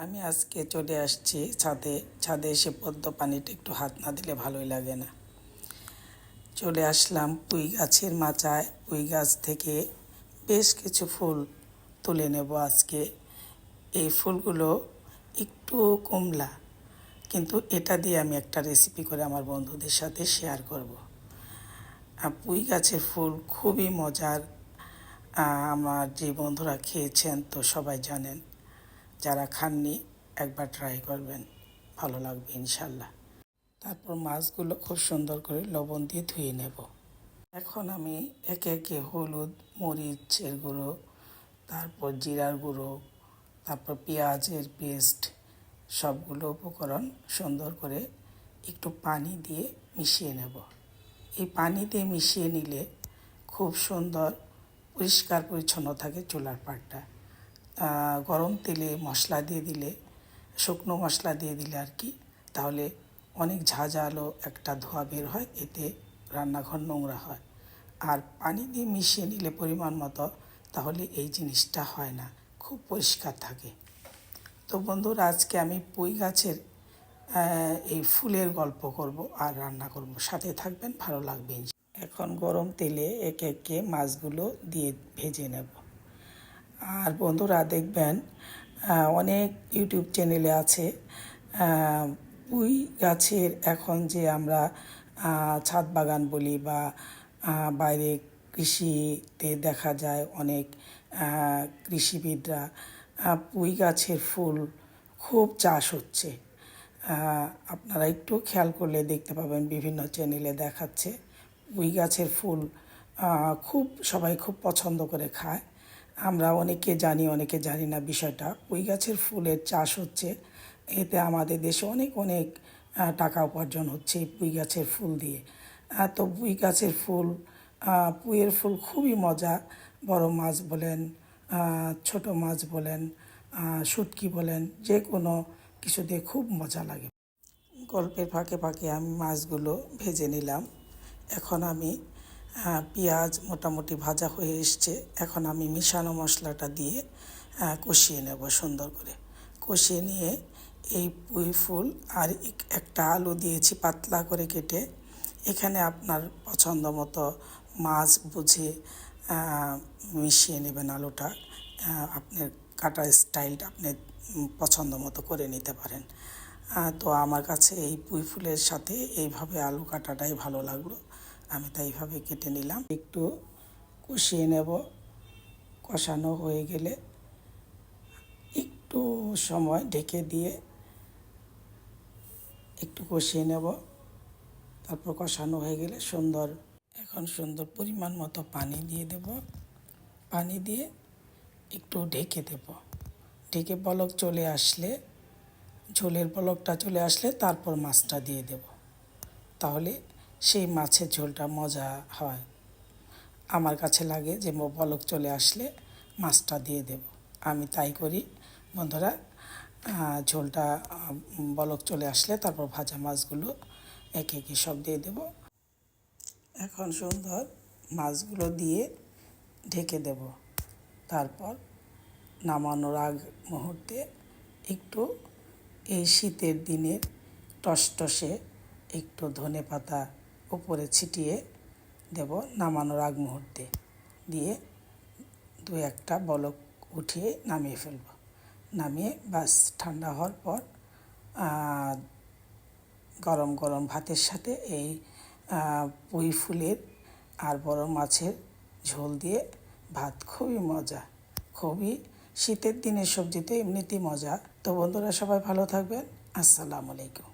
আমি আজকে চলে আসছি ছাদে। ছাদে এসে পদ্ম পানিটা একটু হাত না দিলে ভালোই লাগে না। চলে আসলাম পুঁই গাছের মাচায়। পুঁই গাছ থেকে বেশ কিছু ফুল তুলে নেব আজকে। এই ফুলগুলো একটু কমলা, কিন্তু এটা দিয়ে আমি একটা রেসিপি করে আমার বন্ধুদের সাথে শেয়ার করব। পুঁই গাছের ফুল খুবই মজার। আমার যে বন্ধুরা খেয়েছেন তো সবাই জানেন, যারা খাননি একবার ট্রাই করবেন, ভালো লাগবে ইনশাল্লাহ। তারপর মাছগুলো খুব সুন্দর করে লবণ দিয়ে ধুয়ে নেব। এখন আমি একে একে হলুদ, মরিচের গুঁড়ো, তারপর জিরার গুঁড়ো, তারপর পেঁয়াজের পেস্ট, সবগুলো উপকরণ সুন্দর করে একটু পানি দিয়ে মিশিয়ে নেব। এই পানি দিয়ে মিশিয়ে নিলে খুব সুন্দর পরিষ্কার পরিচ্ছন্ন থাকে চুলার পাড়টা। গরম তেলে মশলা দিয়ে দিলে, শুকনো মশলা দিয়ে দিলে আর কি, তাহলে অনেক ঝাঁঝালো একটা ধোঁয়া বের হয়, এতে রান্নাঘর নোংরা হয়। আর পানি দিয়ে মিশিয়ে নিলে পরিমাণ মতো, তাহলে এই জিনিসটা হয় না, খুব পরিষ্কার থাকে। তো বন্ধুরা, আজকে আমি পুঁই গাছের এই ফুলের গল্প করব আর রান্না করব, সাথে থাকবেন, ভালো লাগবে। এখন গরম তেলে একে একে মাছগুলো দিয়ে ভেজে নেব। আর বন্ধুরা দেখবেন, অনেক ইউটিউব চ্যানেলে আছে পুঁই গাছের, এখন যে আমরা ছাদ বাগান বলি বা বাইরে কৃষিতে দেখা যায় অনেক কৃষিবিদরা পুঁই গাছের ফুল খুব চাষ হচ্ছে। আপনারা একটু খেয়াল করলে দেখতে পাবেন, বিভিন্ন চ্যানেলে দেখাচ্ছে পুঁই গাছের ফুল সবাই খুব পছন্দ করে খায়। আমরা অনেকে জানি, অনেকে জানি না বিষয়টা। পুঁই গাছের ফুলের চাষ হচ্ছে, এতে আমাদের দেশে অনেক অনেক টাকা উপার্জন হচ্ছে এই পুঁই গাছের ফুল দিয়ে। তো পুঁই গাছের ফুল, পুঁইয়ের ফুল খুবই মজা। বড় মাছ বলেন, ছোট মাছ বলেন, শুটকি বলেন, যে কোনো কিছু দিয়ে খুব মজা লাগে। গল্পের ফাঁকে ফাঁকে আমি মাছগুলো ভেজে নিলাম। এখন আমি পেঁয়াজ মোটামুটি ভাজা হয়ে এসছে। এখন আমি মিশানো মশলাটা দিয়ে কষিয়ে নেব সুন্দর করে। কষিয়ে নিয়ে এই পুঁই ফুল আর একটা আলু দিয়েছি পাতলা করে কেটে। এখানে আপনার পছন্দ মতো মাছ বুঝে মিশিয়ে নেবেন আলুটা। আপনার কাটার স্টাইলটা আপনি পছন্দ মতো করে নিতে পারেন। তো আমার কাছে এই পুঁই ফুলের সাথে এইভাবে আলু কাটাটাই ভালো লাগলো, আমি তাই এইভাবে কেটে নিলাম। একটু কষিয়ে নেব। কষানো হয়ে গেলে একটু সময় ঢেকে দিয়ে একটু কষিয়ে নেব। তারপর কষানো হয়ে গেলে এখন সুন্দর পরিমাণ মতো পানি দিয়ে দেব। পানি দিয়ে একটু ঢেকে দেব। ঢেকে বলক চলে আসলে, ঝোলের বলকটা চলে আসলে তারপর মাছটা দিয়ে দেব। তাহলে সেই মাছের ঝোলটা মজা হয়। আমার কাছে লাগে যে বলক চলে আসলে মাছটা দিয়ে দেব, আমি তাই করি বন্ধুরা। ঝোলটা বলক চলে আসলে তারপর ভাজা মাছগুলো একে একে সব দিয়ে দেব। এখন সুন্দর মাছগুলো দিয়ে ঢেকে দেব। তারপর নামানোর আগ মুহূর্তে একটু, এই শীতের দিনে টসটসে একটু ধনেপাতা উপরে ছিটিয়ে দেব নামানোর আগ মুহূর্তে। দিয়ে দু একটা বলক উঠিয়ে নামিয়ে ফেলব। নামিয়ে বাস ঠান্ডা হওয়ার পর গরম গরম ভাতের সাথে এই পুঁই ফুলের আর বড় মাছের ঝোল দিয়ে ভাত, খুবই মজা। খুবই শীতের দিনের সবজি তো এমনিতেই মজা। তো বন্ধুরা, সবাই ভালো থাকবেন। আসসালামু আলাইকুম।